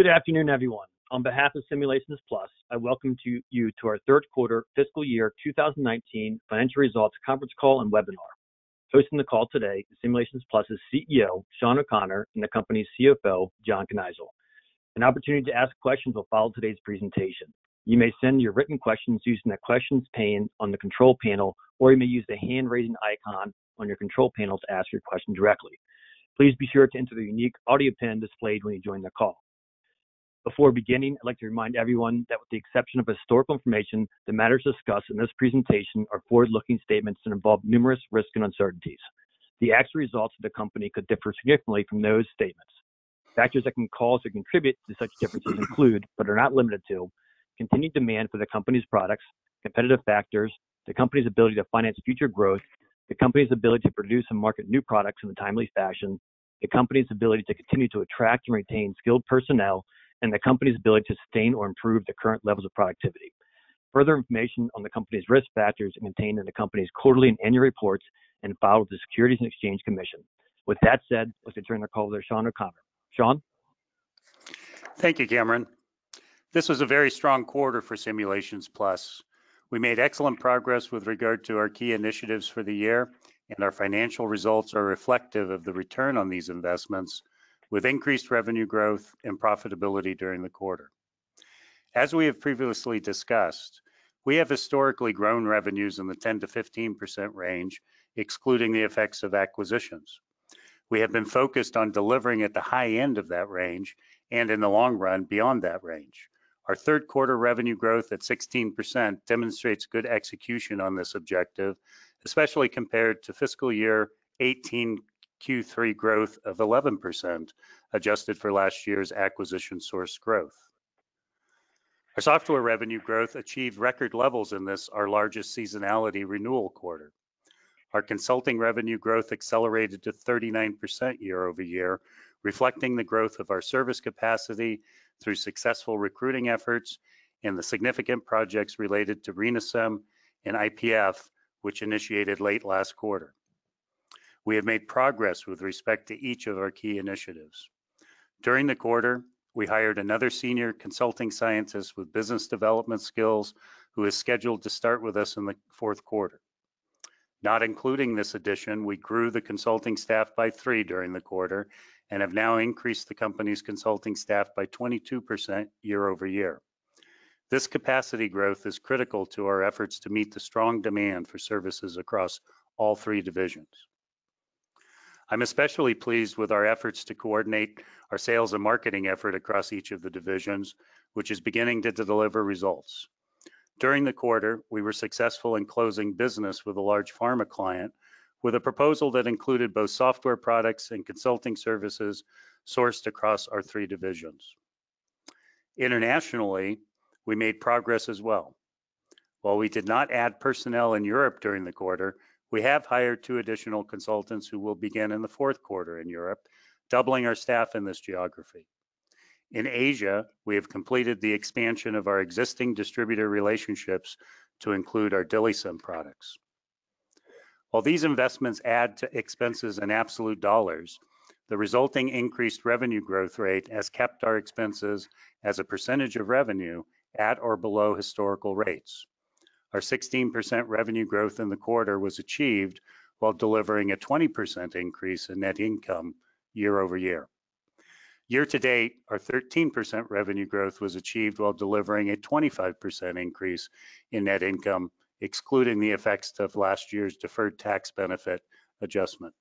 Good afternoon, everyone. On behalf of Simulations Plus, I welcome you to our third quarter fiscal year 2019 financial results conference call and webinar. Hosting the call today is Simulations Plus's CEO, Sean O'Connor, and the company's CFO, John Kneisel. An opportunity to ask questions will follow today's presentation. You may send your written questions using the questions pane on the control panel, or you may use the hand-raising icon on your control panel to ask your question directly. Please be sure to enter the unique audio pin displayed when you join the call. Before beginning, I'd like to remind everyone that with the exception of historical information, the matters discussed in this presentation are forward-looking statements that involve numerous risks and uncertainties. The actual results of the company could differ significantly from those statements. Factors that can cause or contribute to such differences include, but are not limited to, continued demand for the company's products, competitive factors, the company's ability to finance future growth, the company's ability to produce and market new products in a timely fashion, the company's ability to continue to attract and retain skilled personnel, and the company's ability to sustain or improve the current levels of productivity. Further information on the company's risk factors are contained in the company's quarterly and annual reports and filed with the Securities and Exchange Commission. With that said, let's turn the call over to Sean O'Connor. Sean? Thank you, Cameron. This was a very strong quarter for Simulations Plus. We made excellent progress with regard to our key initiatives for the year, and our financial results are reflective of the return on these investments, with increased revenue growth and profitability during the quarter. As we have previously discussed, we have historically grown revenues in the 10 to 15% range, excluding the effects of acquisitions. We have been focused on delivering at the high end of that range and in the long run beyond that range. Our third quarter revenue growth at 16% demonstrates good execution on this objective, especially compared to fiscal year 18 Q3 growth of 11%, adjusted for last year's acquisition source growth. Our software revenue growth achieved record levels in this, our largest seasonality renewal quarter. Our consulting revenue growth accelerated to 39% year over year, reflecting the growth of our service capacity through successful recruiting efforts and the significant projects related to RENAsym and IPF, which initiated late last quarter. We have made progress with respect to each of our key initiatives. During the quarter, we hired another senior consulting scientist with business development skills who is scheduled to start with us in the fourth quarter. Not including this addition, we grew the consulting staff by 3 during the quarter and have now increased the company's consulting staff by 22% year over year. This capacity growth is critical to our efforts to meet the strong demand for services across all 3 divisions. I'm especially pleased with our efforts to coordinate our sales and marketing effort across each of the divisions, which is beginning to deliver results. During the quarter, we were successful in closing business with a large pharma client with a proposal that included both software products and consulting services sourced across our 3 divisions. Internationally, we made progress as well. While we did not add personnel in Europe during the quarter, we have hired 2 additional consultants who will begin in the fourth quarter in Europe, doubling our staff in this geography. In Asia, we have completed the expansion of our existing distributor relationships to include our Diluted products. While these investments add to expenses in absolute dollars, the resulting increased revenue growth rate has kept our expenses as a percentage of revenue at or below historical rates. Our 16% revenue growth in the quarter was achieved while delivering a 20% increase in net income year over year. Year to date, our 13% revenue growth was achieved while delivering a 25% increase in net income, excluding the effects of last year's deferred tax benefit adjustment.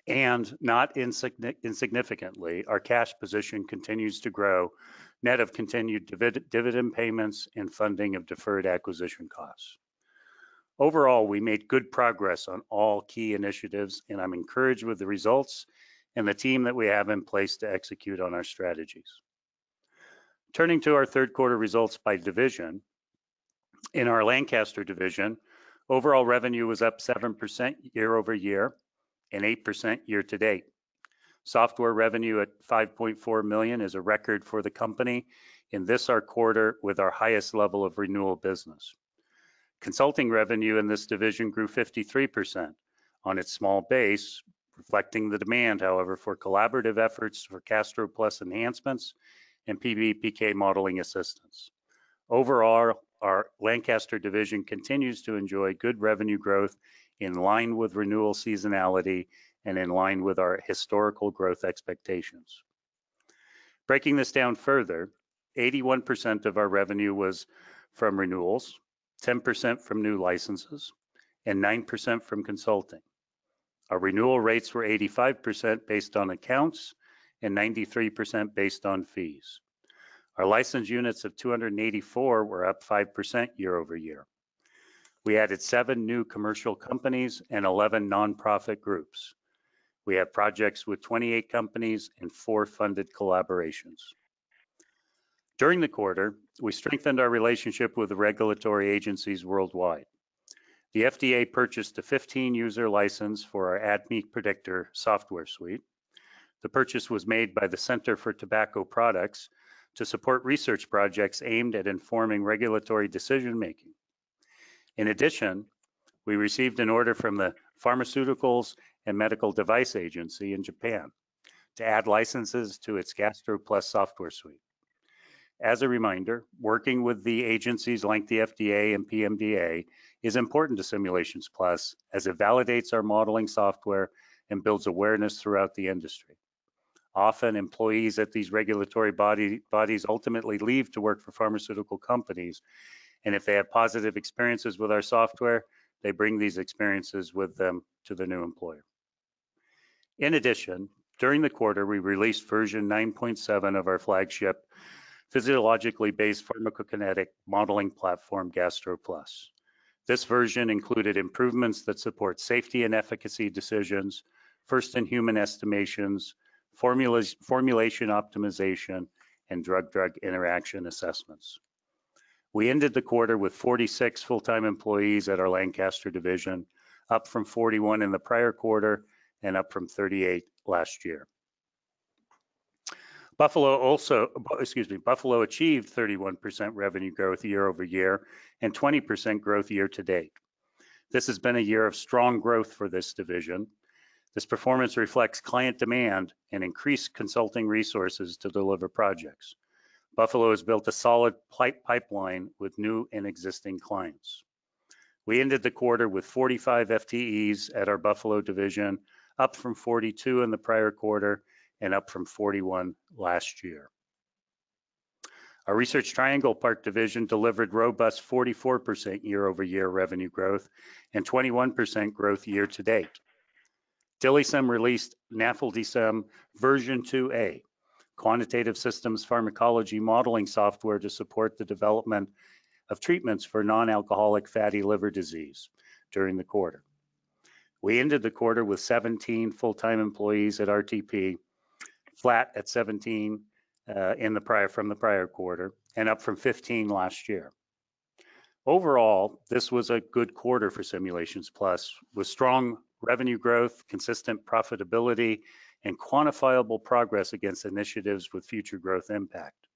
And not insignificantly, our cash position continues to grow, net of continued dividend payments and funding of deferred acquisition costs. Overall, we made good progress on all key initiatives, and I'm encouraged with the results and the team that we have in place to execute on our strategies. Turning to our third quarter results by division, in our Lancaster division, overall revenue was up 7% year over year and 8% year to date. Software revenue at $5.4 million is a record for the company in this our quarter with our highest level of renewal business. Consulting revenue in this division grew 53% on its small base, reflecting the demand, however, for collaborative efforts for Castro Plus enhancements and PBPK modeling assistance. Overall, our Lancaster division continues to enjoy good revenue growth in line with renewal seasonality and in line with our historical growth expectations. Breaking this down further, 81% of our revenue was from renewals, 10% from new licenses, and 9% from consulting. Our renewal rates were 85% based on accounts and 93% based on fees. Our license units of 284 were up 5% year over year. We added 7 new commercial companies and 11 nonprofit groups. We have projects with 28 companies and 4 funded collaborations. During the quarter, we strengthened our relationship with the regulatory agencies worldwide. The FDA purchased a 15-user license for our ADME Predictor software suite. The purchase was made by the Center for Tobacco Products to support research projects aimed at informing regulatory decision-making. In addition, we received an order from the Pharmaceuticals and Medical Device Agency in Japan to add licenses to its Gastro Plus software suite. As a reminder, working with the agencies like the FDA and PMDA is important to Simulations Plus as it validates our modeling software and builds awareness throughout the industry. Often, employees at these regulatory bodies ultimately leave to work for pharmaceutical companies, and if they have positive experiences with our software, they bring these experiences with them to the new employer. In addition, during the quarter, we released version 9.7 of our flagship physiologically based pharmacokinetic modeling platform, Gastro Plus. This version included improvements that support safety and efficacy decisions, first-in-human estimations, formulation optimization, and drug-drug interaction assessments. We ended the quarter with 46 full-time employees at our Lancaster division, up from 41 in the prior quarter and up from 38 last year. Buffalo achieved 31% revenue growth year over year and 20% growth year to date. This has been a year of strong growth for this division. This performance reflects client demand and increased consulting resources to deliver projects. Buffalo has built a solid pipeline with new and existing clients. We ended the quarter with 45 FTEs at our Buffalo division, up from 42 in the prior quarter and up from 41 last year. Our Research Triangle Park division delivered robust 44% year-over-year revenue growth and 21% growth year to date. DILIsym released NAFLDsym version 2A, quantitative systems pharmacology modeling software to support the development of treatments for non-alcoholic fatty liver disease during the quarter. We ended the quarter with 17 full-time employees at RTP, flat at 17 from the prior quarter, and up from 15 last year. Overall, this was a good quarter for Simulations Plus, with strong revenue growth, consistent profitability, and quantifiable progress against initiatives with future growth impact.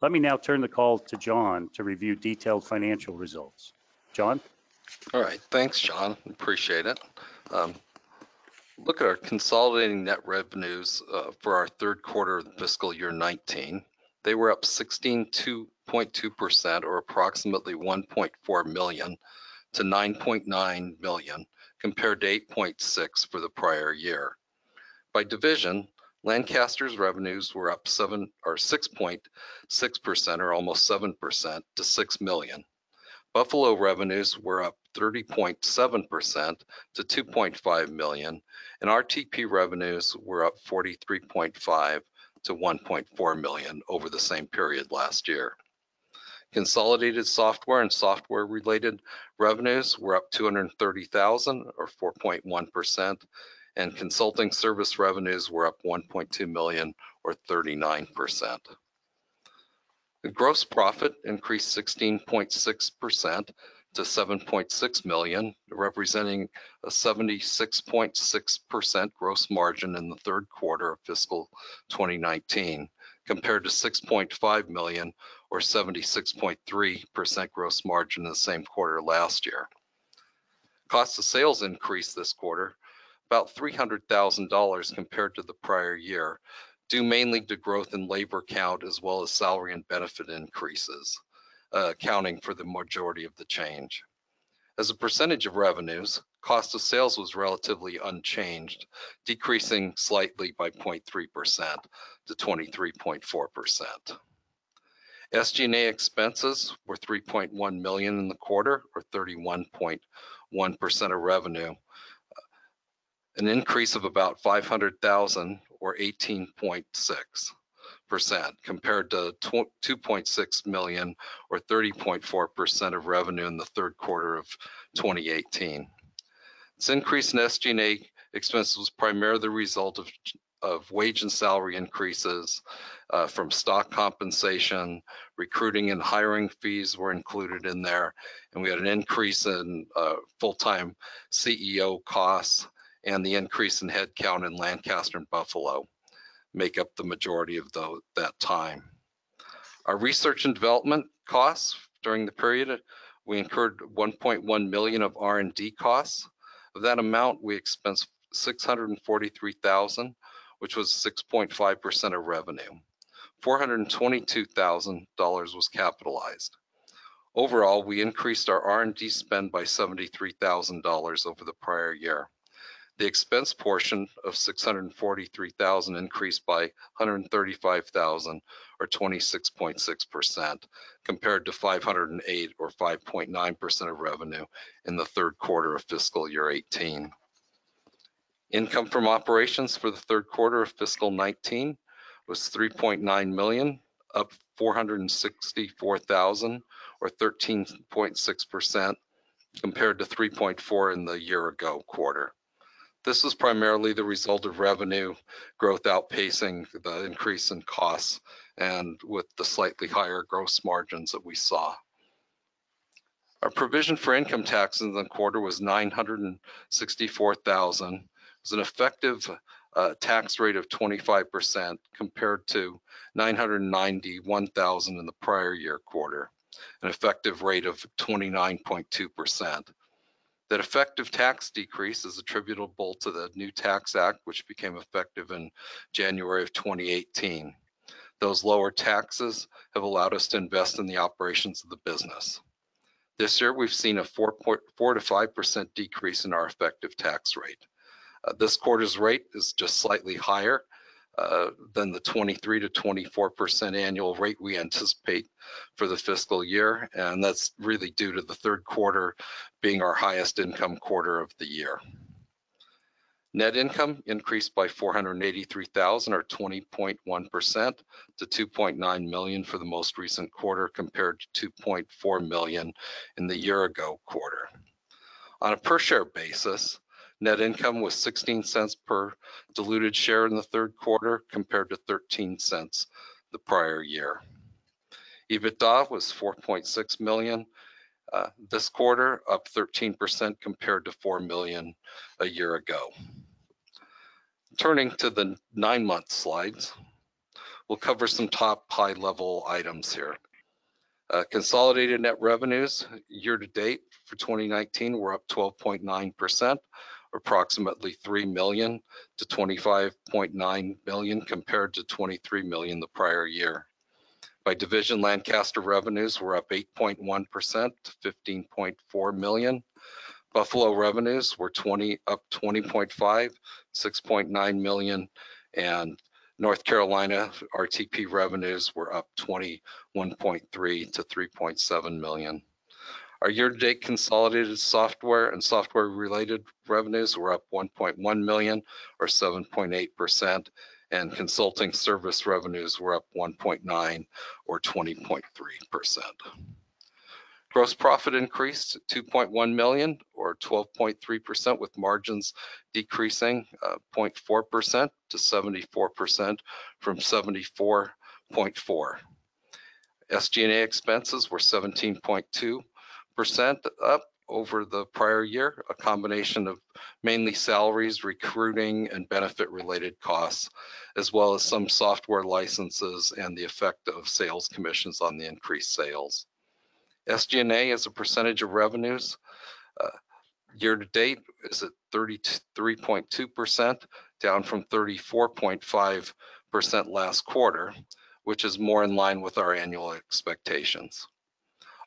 Let me now turn the call to John to review detailed financial results. John? All right, thanks, John. Appreciate it. Look at our consolidating net revenues for our third quarter of fiscal year 19. They were up 16.2% or approximately 1.4 million to 9.9 million compared to 8.6 for the prior year. By division, Lancaster's revenues were up 6.6% or almost 7% to 6 million. Buffalo revenues were up 30.7% to 2.5 million, and RTP revenues were up 43.5% to 1.4 million over the same period last year. Consolidated software and software-related revenues were up 230,000 or 4.1%, and consulting service revenues were up 1.2 million or 39%. The gross profit increased 16.6% to 7.6 million, representing a 76.6% gross margin in the third quarter of fiscal 2019, compared to 6.5 million or 76.3% gross margin in the same quarter last year. Cost of sales increased this quarter about $300,000 compared to the prior year, due mainly to growth in labor count as well as salary and benefit increases, accounting for the majority of the change. As a percentage of revenues, cost of sales was relatively unchanged, decreasing slightly by 0.3% to 23.4%. SG&A expenses were $3.1 million in the quarter, or 31.1% of revenue, an increase of about $500,000 or 18.6% compared to $2.6 million or 30.4% of revenue in the third quarter of 2018. This increase in SG&A expenses was primarily the result of wage and salary increases from stock compensation, recruiting and hiring fees were included in there, and we had an increase in full-time CEO costs, and the increase in headcount in Lancaster and Buffalo make up the majority of that time. Our research and development costs during the period, we incurred $1.1 million of R&D costs. Of that amount, we expensed $643,000, which was 6.5% of revenue. $422,000 was capitalized. Overall, we increased our R&D spend by $73,000 over the prior year. The expense portion of $643,000 increased by $135,000 or 26.6% compared to $508 or 5.9% of revenue in the third quarter of fiscal year 18. Income from operations for the third quarter of fiscal 19 was $3.9 million, up $464,000 or 13.6% compared to $3.4 in the year ago quarter. This was primarily the result of revenue growth outpacing the increase in costs and with the slightly higher gross margins that we saw. Our provision for income taxes in the quarter was $964,000. It was an effective tax rate of 25% compared to $991,000 in the prior year quarter, an effective rate of 29.2%. That effective tax decrease is attributable to the new Tax Act, which became effective in January of 2018. Those lower taxes have allowed us to invest in the operations of the business. This year, we've seen a 4 to 5% decrease in our effective tax rate. This quarter's rate is just slightly higher than the 23 to 24% annual rate we anticipate for the fiscal year, and that's really due to the third quarter being our highest income quarter of the year. Net income increased by $483,000 or 20.1% to $2.9 million for the most recent quarter compared to $2.4 million in the year ago quarter. On a per share basis, net income was 16 cents per diluted share in the third quarter compared to 13 cents the prior year. EBITDA was $4.6 million this quarter, up 13% compared to $4 million a year ago. Turning to the 9-month slides, we'll cover some top high-level items here. Consolidated net revenues year to date for 2019 were up 12.9%. Approximately $3 million to $25.9 million compared to $23 million the prior year. By division, Lancaster revenues were up 8.1% to $15.4 million. Buffalo revenues were up 20.5, $6.9 million, and North Carolina RTP revenues were up 21.3 to $3.7 million. Our year-to-date consolidated software and software-related revenues were up $1.1 million or 7.8%, and consulting service revenues were up 1.9 or 20.3%. Gross profit increased to $2.1 million or 12.3% with margins decreasing 0.4% to 74% from 74.4%. SG&A expenses were 17.2% up over the prior year, a combination of mainly salaries, recruiting, and benefit-related costs, as well as some software licenses and the effect of sales commissions on the increased sales. SG&A as a percentage of revenues Year to date is at 33.2%, down from 34.5% last quarter, which is more in line with our annual expectations.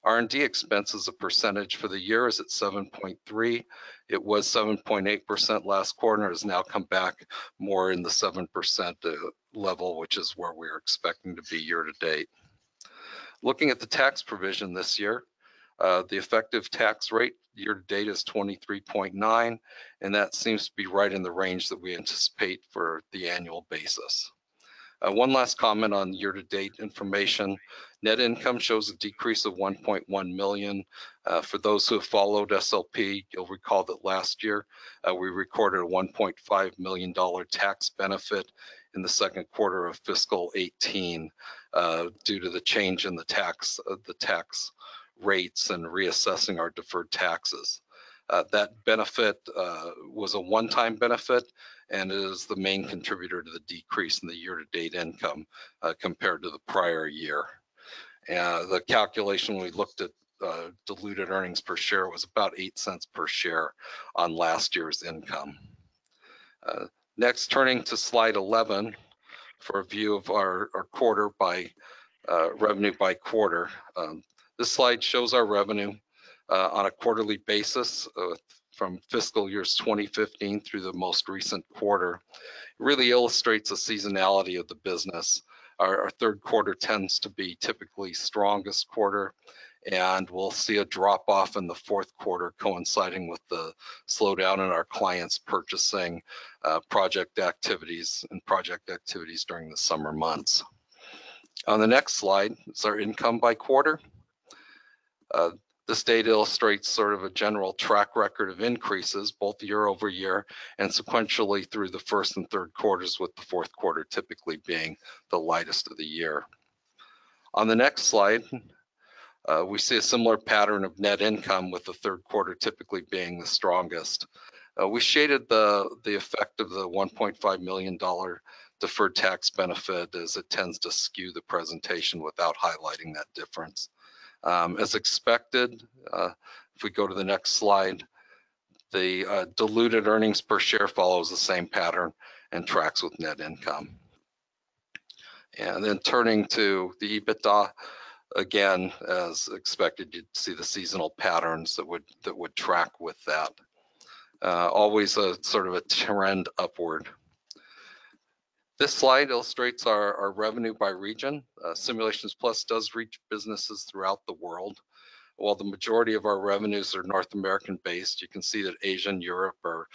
R&D expense as a percentage for the year is at 7.3. It was 7.8% last quarter, has now come back more in the 7% level, which is where we're expecting to be year to date. Looking at the tax provision this year, the effective tax rate year to date is 23.9, and that seems to be right in the range that we anticipate for the annual basis. One last comment on year-to-date information. Net income shows a decrease of 1.1 million. For those who have followed SLP, you'll recall that last year we recorded a $1.5 million tax benefit in the second quarter of fiscal 18 due to the change in the tax rates and reassessing our deferred taxes. That benefit was a one-time benefit and is the main contributor to the decrease in the year-to-date income compared to the prior year. The calculation we looked at diluted earnings per share was about 8 cents per share on last year's income. Next, turning to slide 11 for a view of our quarter by revenue by quarter. This slide shows our revenue on a quarterly basis from fiscal years 2015 through the most recent quarter. It really illustrates the seasonality of the business. Our third quarter tends to be typically strongest quarter, and we'll see a drop off in the fourth quarter coinciding with the slowdown in our clients purchasing project activities during the summer months. On the next slide is our income by quarter. This data illustrates sort of a general track record of increases both year over year and sequentially through the first and third quarters, with the fourth quarter typically being the lightest of the year. On the next slide, we see a similar pattern of net income, with the third quarter typically being the strongest. We shaded the effect of the $1.5 million deferred tax benefit, as it tends to skew the presentation without highlighting that difference. As expected, if we go to the next slide, the diluted earnings per share follows the same pattern and tracks with net income. And then turning to the EBITDA, again, as expected, you'd see the seasonal patterns that would track with that. Always a sort of a trend upward. This slide illustrates our revenue by region. Simulations Plus does reach businesses throughout the world. While the majority of our revenues are North American based, you can see that Asia and Europe are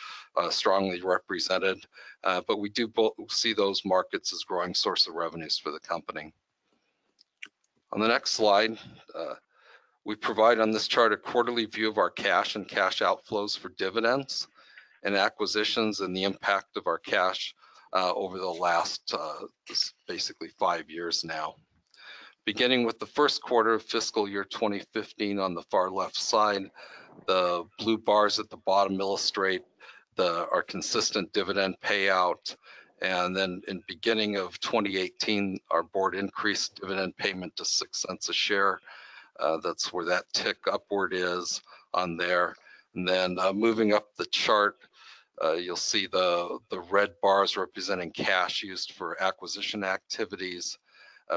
strongly represented, but we do both see those markets as growing source of revenues for the company. On the next slide, we provide on this chart a quarterly view of our cash and cash outflows for dividends and acquisitions, and the impact of our cash over the last basically 5 years now. Beginning with the first quarter of fiscal year 2015 on the far left side, the blue bars at the bottom illustrate our consistent dividend payout. And then in beginning of 2018, our board increased dividend payment to 6 cents a share. That's where that tick upward is on there. And then moving up the chart, you'll see the red bars representing cash used for acquisition activities.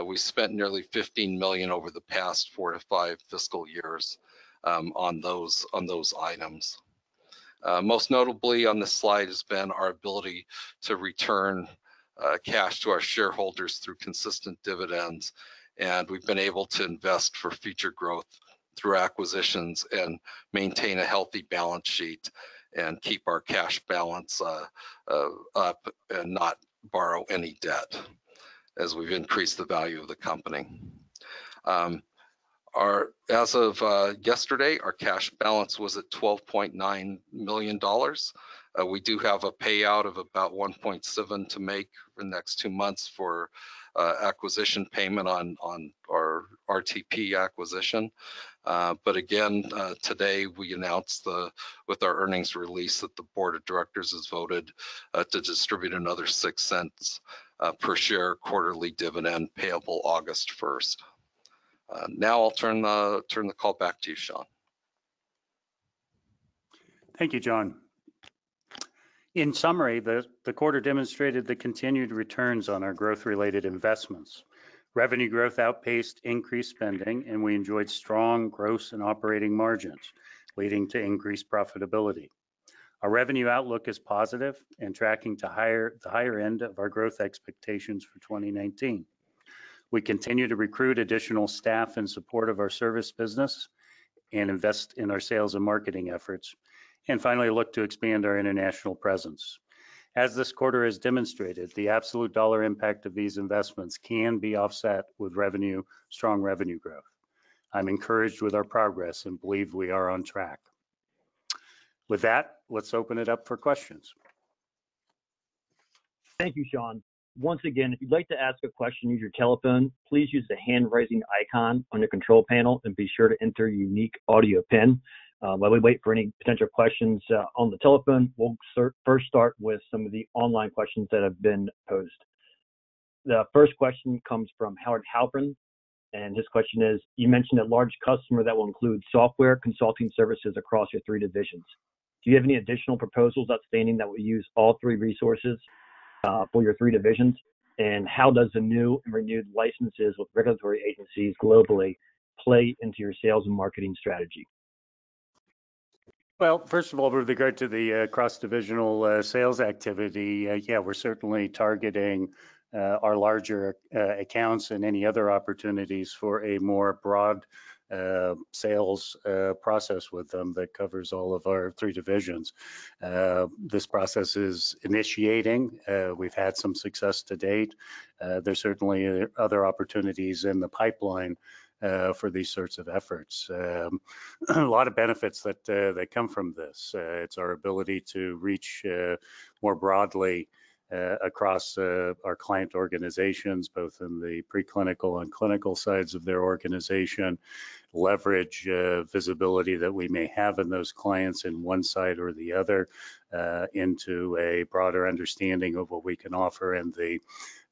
We spent nearly 15 million over the past 4 to 5 fiscal years on those items. Most notably on this slide has been our ability to return cash to our shareholders through consistent dividends, and we've been able to invest for future growth through acquisitions and maintain a healthy balance sheet and keep our cash balance up and not borrow any debt as we've increased the value of the company. As of yesterday, our cash balance was at $12.9 million. We do have a payout of about 1.7 to make for the next 2 months for acquisition payment on our RTP acquisition. But again, today we announced with our earnings release that the board of directors has voted to distribute another 6 cents per share quarterly dividend payable August 1st. Now I'll turn the call back to you, Sean. Thank you, John. In summary, the quarter demonstrated the continued returns on our growth-related investments. Revenue growth outpaced increased spending, and we enjoyed strong gross and operating margins, leading to increased profitability. Our revenue outlook is positive and tracking to the higher end of our growth expectations for 2019. We continue to recruit additional staff in support of our service business and invest in our sales and marketing efforts. And finally, look to expand our international presence. As this quarter has demonstrated, the absolute dollar impact of these investments can be offset with strong revenue growth. I'm encouraged with our progress and believe we are on track. With that, let's open it up for questions. Thank you, Sean. Once again, if you'd like to ask a question, use your telephone. Please use the hand-raising icon on your control panel and be sure to enter your unique audio PIN. While we wait for any potential questions on the telephone, we'll first start with some of the online questions that have been posed. The first question comes from Howard Halpern, and his question is, you mentioned a large customer that will include software consulting services across your 3 divisions. Do you have any additional proposals outstanding that will use all 3 resources for your 3 divisions? And how does the new and renewed licenses with regulatory agencies globally play into your sales and marketing strategy? Well, first of all, with regard to the cross-divisional sales activity, yeah, we're certainly targeting our larger accounts and any other opportunities for a more broad sales process with them that covers all of our 3 divisions. This process is initiating. We've had some success to date. There's certainly other opportunities in the pipeline for these sorts of efforts. A lot of benefits that come from this. It's our ability to reach more broadly across our client organizations, both in the preclinical and clinical sides of their organization, leverage visibility that we may have in those clients in one side or the other into a broader understanding of what we can offer in the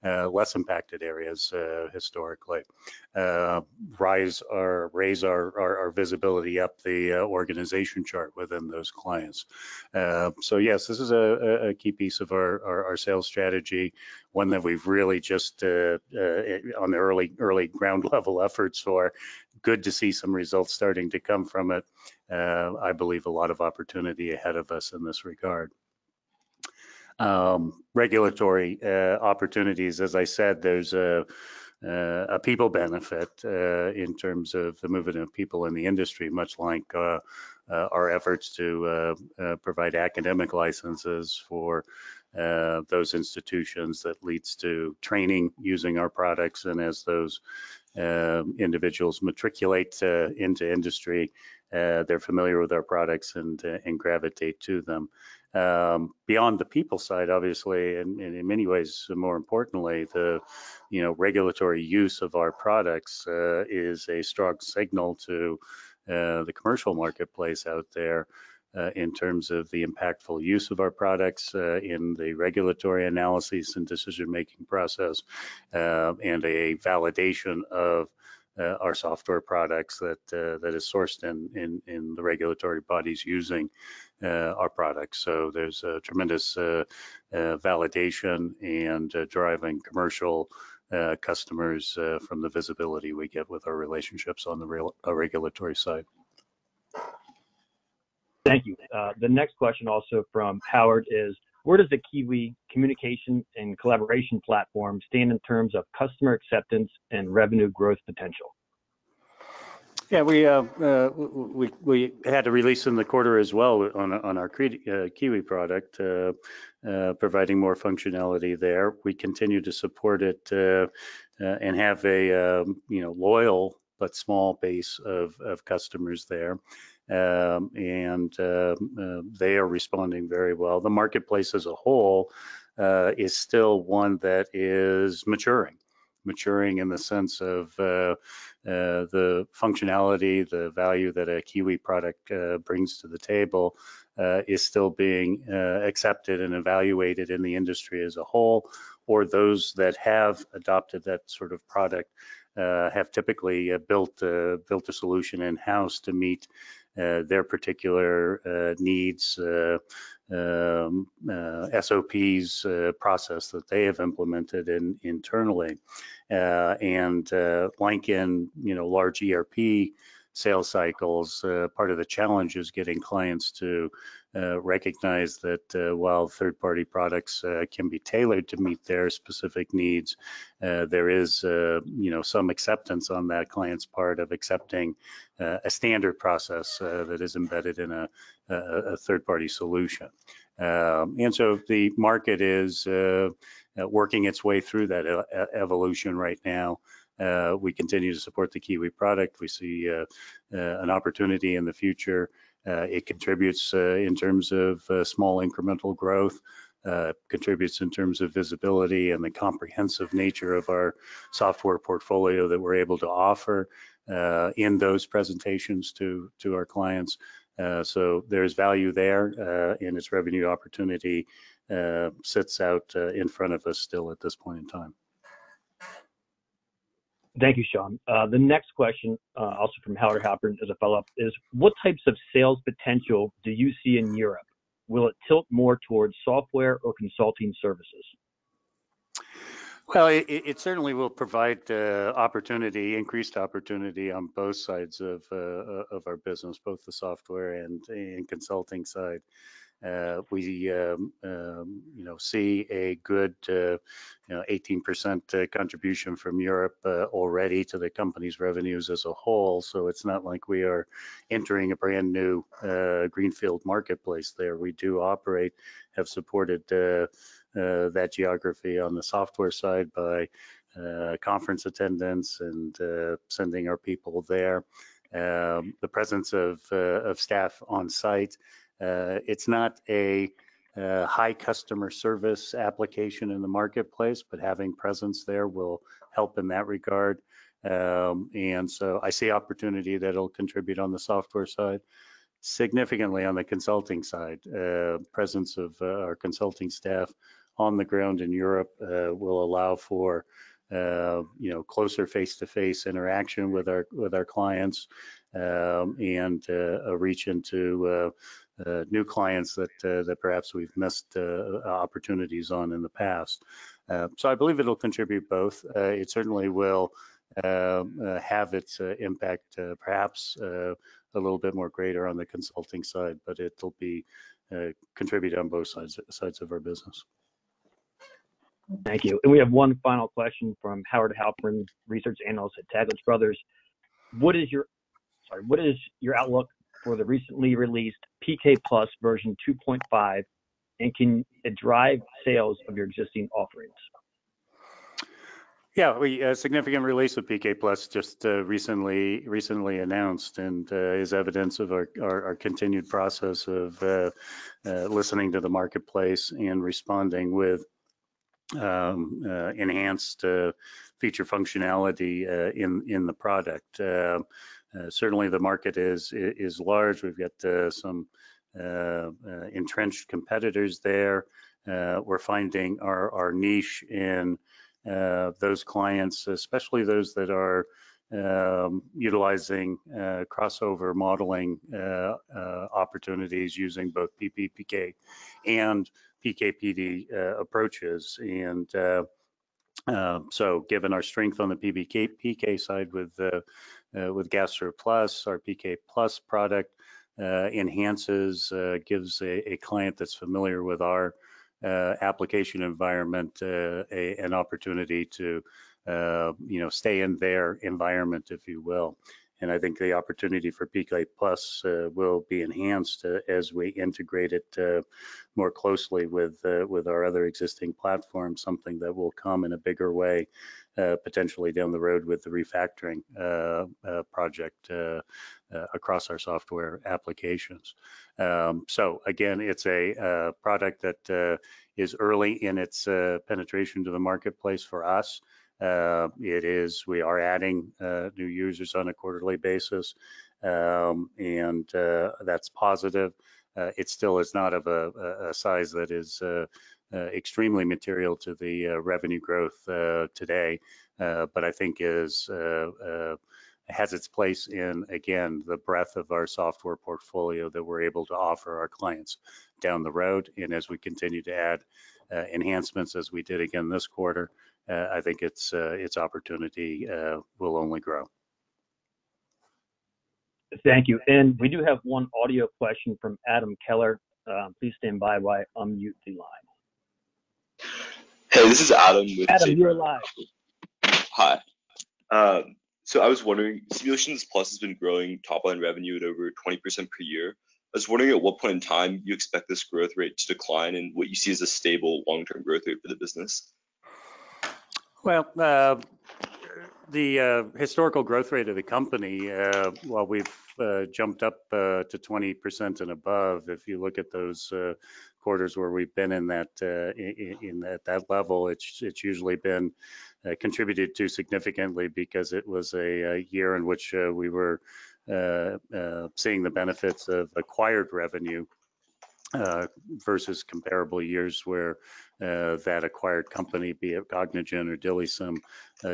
less impacted areas historically. Raise our visibility up the organization chart within those clients. So yes, this is a key piece of our sales strategy, one that we've really just on the early ground level efforts for. Good to see some results starting to come from it. I believe a lot of opportunity ahead of us in this regard. Regulatory opportunities, as I said, there's a people benefit in terms of the movement of people in the industry, much like our efforts to provide academic licenses for those institutions that leads to training using our products. And as those individuals matriculate into industry, they're familiar with our products and gravitate to them. Beyond the people side, obviously, and in many ways, more importantly, the regulatory use of our products is a strong signal to the commercial marketplace out there in terms of the impactful use of our products in the regulatory analysis and decision-making process, and a validation of our software products that is sourced in the regulatory bodies using our products. So there's a tremendous validation and driving commercial customers from the visibility we get with our relationships on the regulatory side. Thank you. The next question also from Howard is, where does the Kiwi communication and collaboration platform stand in terms of customer acceptance and revenue growth potential? Yeah, we had a release in the quarter as well on our Kiwi product, providing more functionality there. We continue to support it and have a loyal but small base of customers there. And they are responding very well. The marketplace as a whole is still one that is maturing in the sense of the functionality, the value that a Kiwi product brings to the table is still being accepted and evaluated in the industry as a whole, or those that have adopted that sort of product have typically built a solution in-house to meet their particular needs, SOPs, process that they have implemented internally. Like in, large ERP sales cycles, part of the challenge is getting clients to recognize that while third-party products can be tailored to meet their specific needs, there is, some acceptance on that client's part of accepting a standard process that is embedded in a third-party solution. And so the market is working its way through that evolution right now. We continue to support the Kiwi product. We see an opportunity in the future. It contributes in terms of small incremental growth, contributes in terms of visibility and the comprehensive nature of our software portfolio that we're able to offer in those presentations to our clients. So there's value there, and its revenue opportunity sits out in front of us still at this point in time. Thank you, Sean. The next question, also from Howard Halpern as a follow-up, is what types of sales potential do you see in Europe? Will it tilt more towards software or consulting services? Well, it certainly will provide increased opportunity on both sides of our business, both the software and consulting side. We see a good 18% contribution from Europe already to the company's revenues as a whole. So it's not like we are entering a brand new greenfield marketplace there. We do have supported that geography on the software side by conference attendance and sending our people there. The presence of staff on site. It's not a high customer service application in the marketplace, but having presence there will help in that regard. And so I see opportunity that'll contribute on the software side. Significantly on the consulting side, presence of our consulting staff on the ground in Europe will allow for closer face-to-face interaction with our clients and a reach into new clients that perhaps we've missed opportunities on in the past. So I believe it'll contribute both. It certainly will have its impact perhaps a little bit more greater on the consulting side, but it'll be contribute on both sides of our business. Thank you. And we have one final question from Howard Halpern, research analyst at Taglich Brothers. What is your outlook for the recently released PK Plus version 2.5, and can it drive sales of your existing offerings? Yeah, we significant release of PK Plus just recently announced, and is evidence of our continued process of listening to the marketplace and responding with enhanced feature functionality in the product. Certainly the market is large. We've got some entrenched competitors there. We're finding our niche in those clients, especially those that are utilizing crossover modeling opportunities using both PPPK and PKPD approaches. And so given our strength on the PK side with Gastro Plus, our PK Plus product enhances, gives a client that's familiar with our application environment an opportunity to stay in their environment, if you will. And I think the opportunity for PK Plus will be enhanced as we integrate it more closely with our other existing platforms, something that will come in a bigger way potentially down the road with the refactoring project across our software applications. So again, it's a product that is early in its penetration to the marketplace for us. We are adding new users on a quarterly basis, and that's positive. It still is not of a size that is extremely material to the revenue growth today, but I think is has its place in, again, the breadth of our software portfolio that we're able to offer our clients down the road. And as we continue to add enhancements, as we did again this quarter, I think its opportunity will only grow. Thank you. And we do have one audio question from Adam Keller. Please stand by while I unmute the line. Hey, this is Adam with Adam, you're live. Hi. So I was wondering, Simulations Plus has been growing top-line revenue at over 20% per year. I was wondering at what point in time you expect this growth rate to decline and what you see as a stable long-term growth rate for the business. Well, the historical growth rate of the company, while we've jumped up to 20% and above, if you look at those quarters where we've been in that at that level, it's usually been contributed to significantly because it was a year in which we were seeing the benefits of acquired revenue versus comparable years where that acquired company, be it Cognigen or Diluted,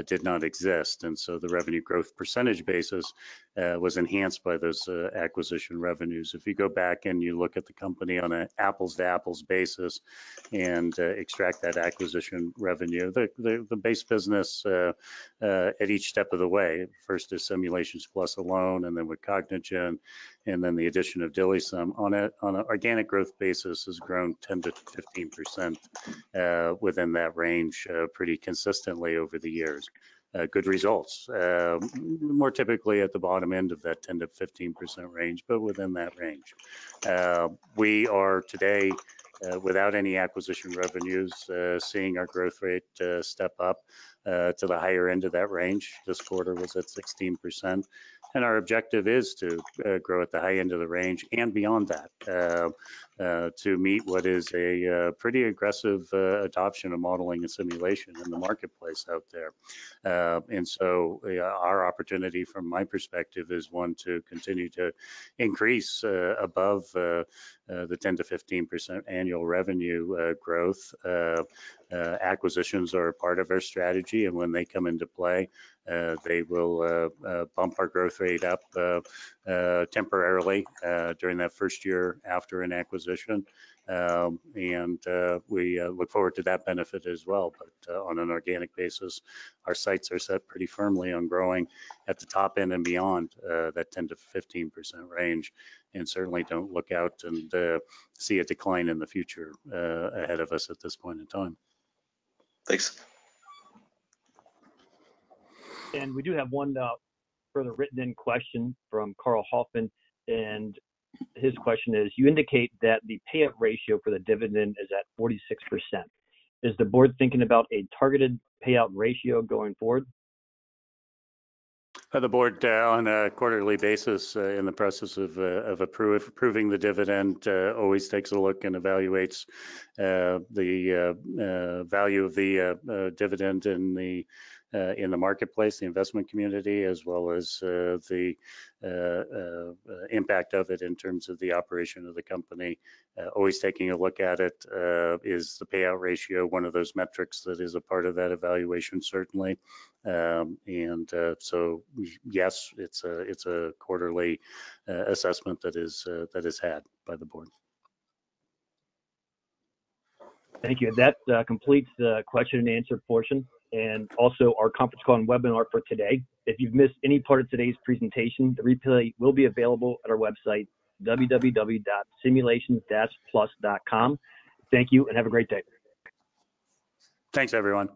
did not exist. And so the revenue growth percentage basis was enhanced by those acquisition revenues. If you go back and you look at the company on an apples to apples basis and extract that acquisition revenue, the base business at each step of the way, first is Simulations Plus alone, and then with Cognigen, and then the addition of Diluted on an organic growth basis has grown 10 to 15% within that range pretty consistently over the years. Good results, more typically at the bottom end of that 10 to 15% range, but within that range. We are today, without any acquisition revenues, seeing our growth rate step up to the higher end of that range. This quarter was at 16%. And our objective is to grow at the high end of the range and beyond that to meet what is a pretty aggressive adoption of modeling and simulation in the marketplace out there. And so our opportunity from my perspective is one to continue to increase above the 10 to 15% annual revenue growth. Acquisitions are a part of our strategy, and when they come into play, they will bump our growth rate up temporarily during that first year after an acquisition. And we look forward to that benefit as well. But on an organic basis, our sights are set pretty firmly on growing at the top end and beyond that 10 to 15% range, and certainly don't look out and see a decline in the future ahead of us at this point in time. Thanks. And we do have one further written in question from Carl Hoffman, and his question is, you indicate that the payout ratio for the dividend is at 46%. Is the board thinking about a targeted payout ratio going forward? The board on a quarterly basis in the process of approving the dividend always takes a look and evaluates the value of the dividend in the marketplace, the investment community, as well as the impact of it in terms of the operation of the company. Always taking a look at it. Is the payout ratio one of those metrics that is a part of that evaluation? Certainly. And so yes, it's a quarterly assessment that is had by the board. Thank you. That completes the question and answer portion, and also our conference call and webinar for today. If you've missed any part of today's presentation, the replay will be available at our website, www.simulations-plus.com. Thank you and have a great day. Thanks, everyone.